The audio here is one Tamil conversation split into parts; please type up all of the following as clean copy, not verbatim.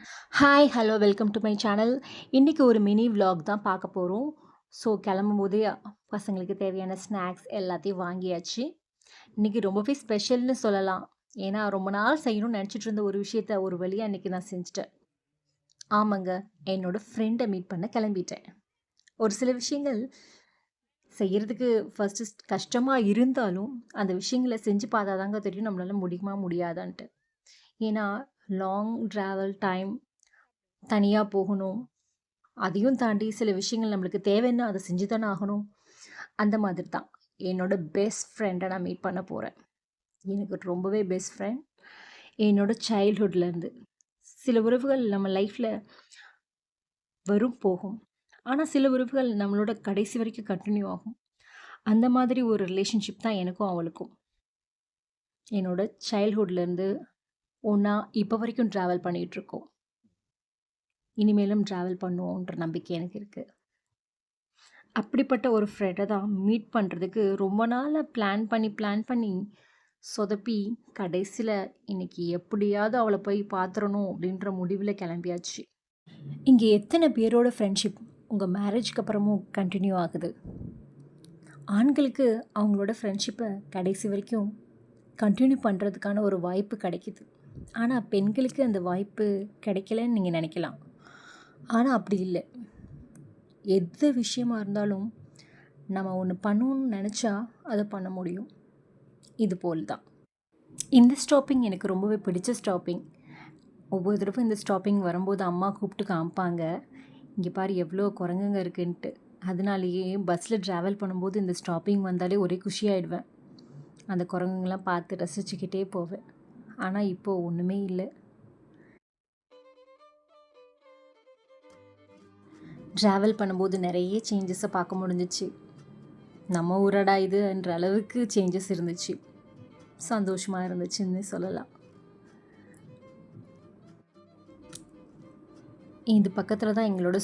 Hi, hello, welcome to my channel. இன்றைக்கி ஒரு மினி விலாக் தான் பார்க்க போகிறோம். ஸோ கிளம்பும்போதே பசங்களுக்கு தேவையான ஸ்நாக்ஸ் எல்லாத்தையும் வாங்கியாச்சு. இன்றைக்கி ரொம்பவே ஸ்பெஷல்னு சொல்லலாம். ஏன்னா ரொம்ப நாள் செய்யணும்னு நினச்சிட்டு இருந்த ஒரு விஷயத்த ஒரு வழியாக இன்றைக்கி நான் செஞ்சுட்டேன். ஆமாங்க, என்னோடய ஃப்ரெண்டை மீட் பண்ண கிளம்பிட்டேன். ஒரு சில விஷயங்கள் செய்கிறதுக்கு ஃபஸ்ட்டு கஷ்டமாக இருந்தாலும் அந்த விஷயங்களை செஞ்சு பார்த்தா தாங்க தெரியும் நம்மளால் முடியுமா முடியாதான்ட்டு. ஏன்னா லாங் ட்ராவல் டைம், தனியாக போகணும், அதையும் தாண்டி சில விஷயங்கள் நம்மளுக்கு தேவைன்னா அதை செஞ்சு தானே ஆகணும். அந்த மாதிரி தான் என்னோடய பெஸ்ட் ஃப்ரெண்டை நான் மீட் பண்ண போகிறேன். எனக்கு ரொம்பவே பெஸ்ட் ஃப்ரெண்ட். என்னோடய சைல்ட்ஹுட்லேருந்து சில உறவுகள் நம்ம லைஃப்பில் வரும் போகும். ஆனால் சில உறவுகள் நம்மளோட கடைசி வரைக்கும் கண்டினியூ ஆகும். அந்த மாதிரி ஒரு ரிலேஷன்ஷிப் தான் எனக்கும் அவளுக்கும். என்னோட சைல்ட்ஹுட்லேருந்து ஒன்றா இப்போ வரைக்கும் ட்ராவல் பண்ணிகிட்ருக்கோம். இனிமேலும் ட்ராவல் பண்ணுவோன்ற நம்பிக்கை எனக்கு இருக்குது. அப்படிப்பட்ட ஒரு ஃப்ரெண்டை தான் மீட் பண்ணுறதுக்கு ரொம்ப நாளாக பிளான் பண்ணி சொதப்பி கடைசியில் இன்றைக்கி எப்படியாவது அவளை போய் பார்த்துறணும் அப்படின்ற முடிவில் கிளம்பியாச்சு. இங்கே எத்தனை பேரோட ஃப்ரெண்ட்ஷிப் உங்கள் மேரேஜ்க்கு அப்புறமும் கண்டினியூ ஆகுது? ஆண்களுக்கு அவங்களோட ஃப்ரெண்ட்ஷிப்பை கடைசி வரைக்கும் கண்டினியூ பண்ணுறதுக்கான ஒரு வாய்ப்பு கிடைக்கிது. ஆனால் பெண்களுக்கு அந்த வாய்ப்பு கிடைக்கலன்னு நீங்கள் நினைக்கலாம். ஆனால் அப்படி இல்லை. எந்த விஷயமா இருந்தாலும் நம்ம ஒன்று பண்ணணும்னு நினச்சா அதை பண்ண முடியும். இது போல் தான் இந்த ஸ்டாப்பிங் எனக்கு ரொம்பவே பிடிச்ச ஸ்டாப்பிங். ஒவ்வொரு தடவை இந்த ஸ்டாப்பிங் வரும்போது அம்மா கூப்பிட்டு காமிப்பாங்க, இங்கே பாரு எவ்வளோ குரங்குங்க இருக்குன்ட்டு. அதனாலேயே பஸ்ஸில் ட்ராவல் பண்ணும்போது இந்த ஸ்டாப்பிங் வந்தாலே ஒரே குஷியாகிடுவேன். அந்த குரங்குங்கெல்லாம் பார்த்து ரசிச்சுக்கிட்டே போவேன். ஆனால் இப்போது ஒன்றுமே இல்லை. ட்ராவல் பண்ணும்போது நிறைய சேஞ்சஸை பார்க்க முடிஞ்சிச்சு. நம்ம ஊரடா இதுன்ற அளவுக்கு சேஞ்சஸ் இருந்துச்சு. சந்தோஷமாக இருந்துச்சுன்னு சொல்லலாம். இது பக்கத்தில் தான் எங்களோட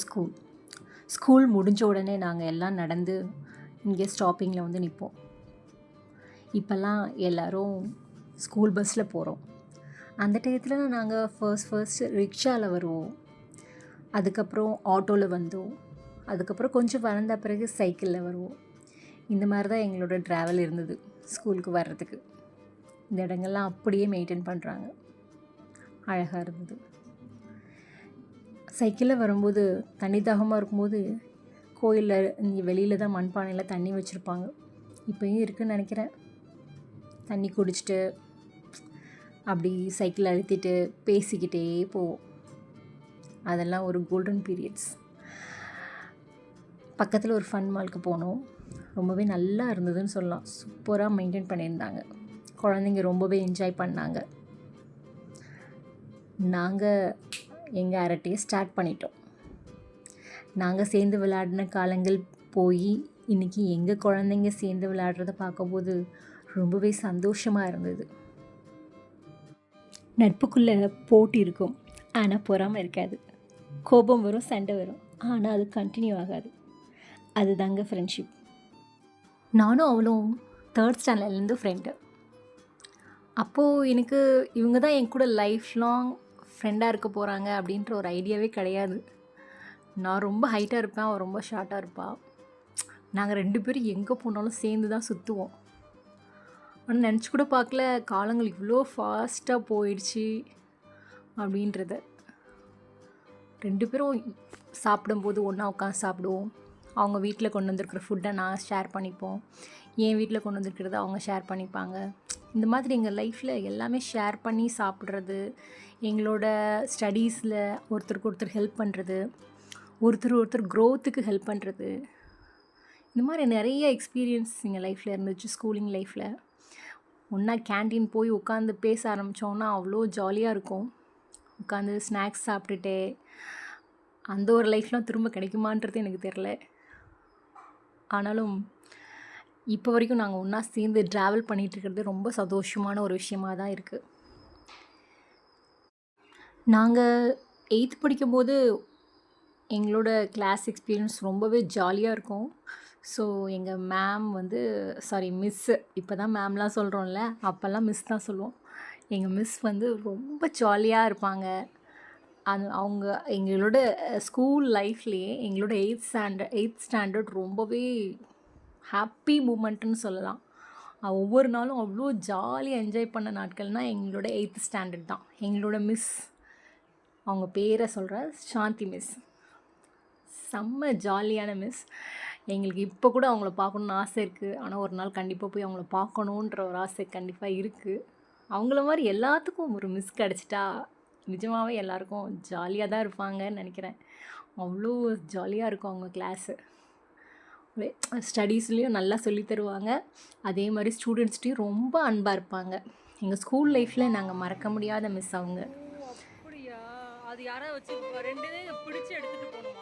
ஸ்கூல் முடிஞ்ச உடனே நாங்கள் எல்லாம் நடந்து இங்கே ஸ்டாப்பிங்கில் வந்து நிற்போம். இப்போல்லாம் எல்லோரும் ஸ்கூல் பஸ்ஸில் போகிறோம். அந்த டயத்தில் நாங்கள் ஃபர்ஸ்ட் ரிக்ஷாவில் வருவோம். அதுக்கப்புறம் ஆட்டோவில் வந்தோம். அதுக்கப்புறம் கொஞ்சம் வளர்ந்த பிறகு சைக்கிளில் வருவோம். இந்த மாதிரி தான் எங்களோட ட்ராவல் இருந்தது ஸ்கூலுக்கு வர்றதுக்கு. இந்த இடங்கள்லாம் அப்படியே மெயின்டைன் பண்ணுறாங்க. அழகாக இருந்தது. சைக்கிளில் வரும்போது தண்ணி தாகமாக இருக்கும்போது கோயிலில் இங்கே வெளியில் தான் மண்பானையில் தண்ணி வச்சுருப்பாங்க. இப்போயும் இருக்குதுன்னு நினைக்கிறேன். தண்ணி குடிச்சிட்டு அப்படி சைக்கிள் அழுத்திட்டு பேசிக்கிட்டே போவோம். அதெல்லாம் ஒரு கோல்டன் பீரியட்ஸ். பக்கத்தில் ஒரு ஃபன் மாலுக்கு போனோம். ரொம்பவே நல்லா இருந்ததுன்னு சொல்லலாம். சூப்பராக மெயின்டைன் பண்ணியிருந்தாங்க. குழந்தைங்க ரொம்பவே என்ஜாய் பண்ணாங்க. நாங்கள் எங்கள் அரட்டையை ஸ்டார்ட் பண்ணிட்டோம். நாங்கள் சேர்ந்து விளையாடின காலங்கள் போய் இன்றைக்கி எங்கள் குழந்தைங்க சேர்ந்து விளையாடுறத பார்க்கும்போது ரொம்பவே சந்தோஷமாக இருந்தது. நட்புக்குள்ளே போட்டி இருக்கும், ஆனால் பொறாமை இருக்காது. கோபம் வரும், சண்டை வரும், ஆனால் அது கண்டினியூ ஆகாது. அதுதாங்க ஃப்ரெண்ட்ஷிப். நானும் அவளும் 3rd ஸ்டாண்டர்ட்லேருந்து ஃப்ரெண்டு. அப்போது எனக்கு இவங்க தான் என் கூட லைஃப் லாங் ஃப்ரெண்டாக இருக்க போகிறாங்க அப்படின்ற ஒரு ஐடியாவே கிடையாது. நான் ரொம்ப ஹைட்டாக இருப்பேன், அவள் ரொம்ப ஷார்ட்டாக இருப்பாள். நாங்கள் 2 பேரும் எங்கே போனாலும் சேர்ந்து தான் சுற்றுவோம். ஆனால் நினச்சி கூட பார்க்கல காலங்கள் இவ்வளோ ஃபாஸ்ட்டாக போயிடுச்சு அப்படின்றத. 2 பேரும் சாப்பிடும்போது ஒன்றா உட்காந்து சாப்பிடுவோம். அவங்க வீட்டில் கொண்டு வந்திருக்கிற ஃபுட்டை நான் ஷேர் பண்ணிப்போம். என் வீட்டில் கொண்டு வந்திருக்கிறத அவங்க ஷேர் பண்ணிப்பாங்க. இந்த மாதிரி எங்கள் லைஃப்பில் எல்லாமே ஷேர் பண்ணி சாப்பிட்றது, எங்களோட ஸ்டடீஸில் ஒருத்தருக்கு ஒருத்தர் ஹெல்ப் பண்ணுறது, ஒருத்தர் க்ரோத்துக்கு ஹெல்ப் பண்ணுறது, இந்த மாதிரி நிறைய எக்ஸ்பீரியன்ஸ் எங்கள் லைஃப்பில் இருந்துச்சு. ஸ்கூலிங் லைஃப்பில் ஒன்றா கேன்டீன் போய் உட்காந்து பேச ஆரம்பித்தோன்னா அவ்வளோ ஜாலியாக இருக்கும். உட்காந்து ஸ்நாக்ஸ் சாப்பிட்டுட்டே அந்த ஒரு லைஃப்லாம் திரும்ப கிடைக்குமான்றது எனக்கு தெரில. ஆனாலும் இப்போ வரைக்கும் நாங்கள் ஒன்றா சேர்ந்து ட்ராவல் பண்ணிகிட்ருக்கிறது ரொம்ப சந்தோஷமான ஒரு விஷயமாக தான் இருக்குது. நாங்கள் 8th படிக்கும்போது எங்களோட கிளாஸ் எக்ஸ்பீரியன்ஸ் ரொம்பவே ஜாலியாக இருக்கும். ஸோ எங்கள் மேம் வந்து மிஸ்ஸு, இப்போ தான் மேம்லாம் சொல்கிறோம்ல, அப்போல்லாம் மிஸ் தான் சொல்லுவோம். எங்கள் மிஸ் வந்து ரொம்ப ஜாலியாக இருப்பாங்க. அவங்க எங்களோட ஸ்கூல் லைஃப்லேயே எங்களோட 8th ஸ்டாண்டர்ட் ரொம்பவே ஹாப்பி மூமெண்ட்டுன்னு சொல்லலாம். ஒவ்வொரு நாளும் அவ்வளோ ஜாலியாக என்ஜாய் பண்ண நாட்கள்னால் எங்களோட 8th ஸ்டாண்டர்ட் தான். எங்களோட மிஸ், அவங்க பேரை சொல்கிறேன், சாந்தி மிஸ். செம்ம ஜாலியான மிஸ். எங்களுக்கு இப்போ கூட அவங்கள பார்க்கணுன்னு ஆசை இருக்குது. ஆனால் ஒரு நாள் கண்டிப்பாக போய் அவங்கள பார்க்கணுன்ற ஒரு ஆசை கண்டிப்பாக இருக்குது. அவங்கள மாதிரி எல்லாத்துக்கும் ஒரு மிஸ் கிடச்சிட்டா நிஜமாகவே எல்லாருக்கும் ஜாலியாக தான் இருப்பாங்கன்னு நினைக்கிறேன். அவ்வளோ ஜாலியாக இருக்கும் அவங்க கிளாஸு. ஸ்டடீஸ்லேயும் நல்லா சொல்லித் தருவாங்க. அதே மாதிரி ஸ்டூடெண்ட்ஸ்டையும் ரொம்ப அன்பாக இருப்பாங்க. எங்கள் ஸ்கூல் லைஃப்பில் நாங்கள் மறக்க முடியாத மிஸ் அவங்க. அப்படியா? அது யாராவது வச்சு 2 பிடிச்சு எடுத்துட்டு போகணுமா?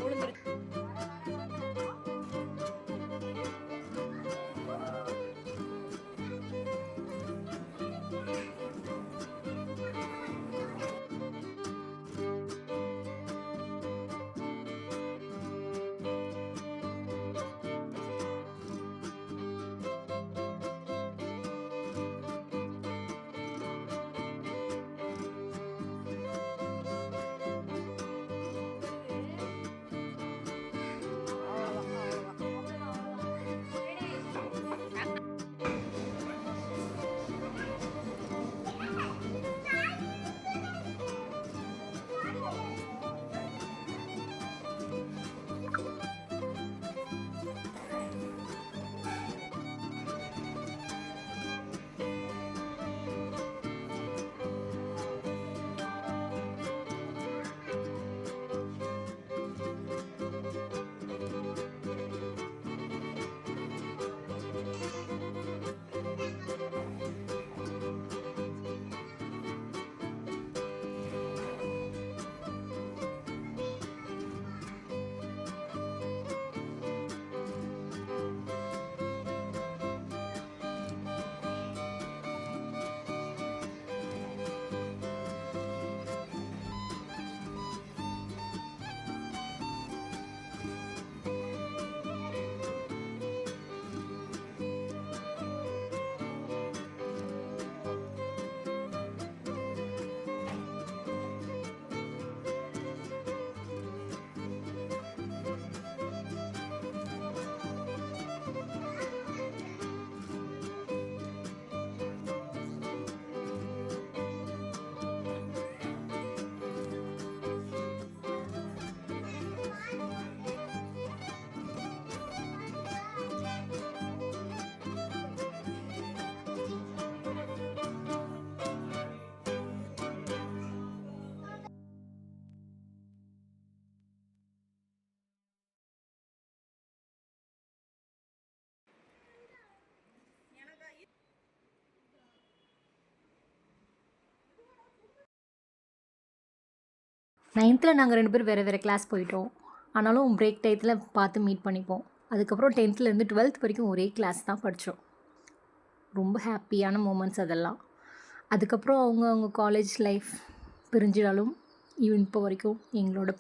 ஒழுங்கு 9th நாங்கள் 2 பேரும் வேறு வேறு கிளாஸ் போயிட்டோம். ஆனாலும் பிரேக் டயத்தில் பார்த்து மீட் பண்ணிப்போம். அதுக்கப்புறம் 10th 12th வரைக்கும் ஒரே கிளாஸ் தான் படித்தோம். ரொம்ப ஹாப்பியான மூமெண்ட்ஸ் அதெல்லாம். அதுக்கப்புறம் அவங்க காலேஜ் லைஃப் பிரிஞ்சிடாலும் இப்போ வரைக்கும் எங்களோட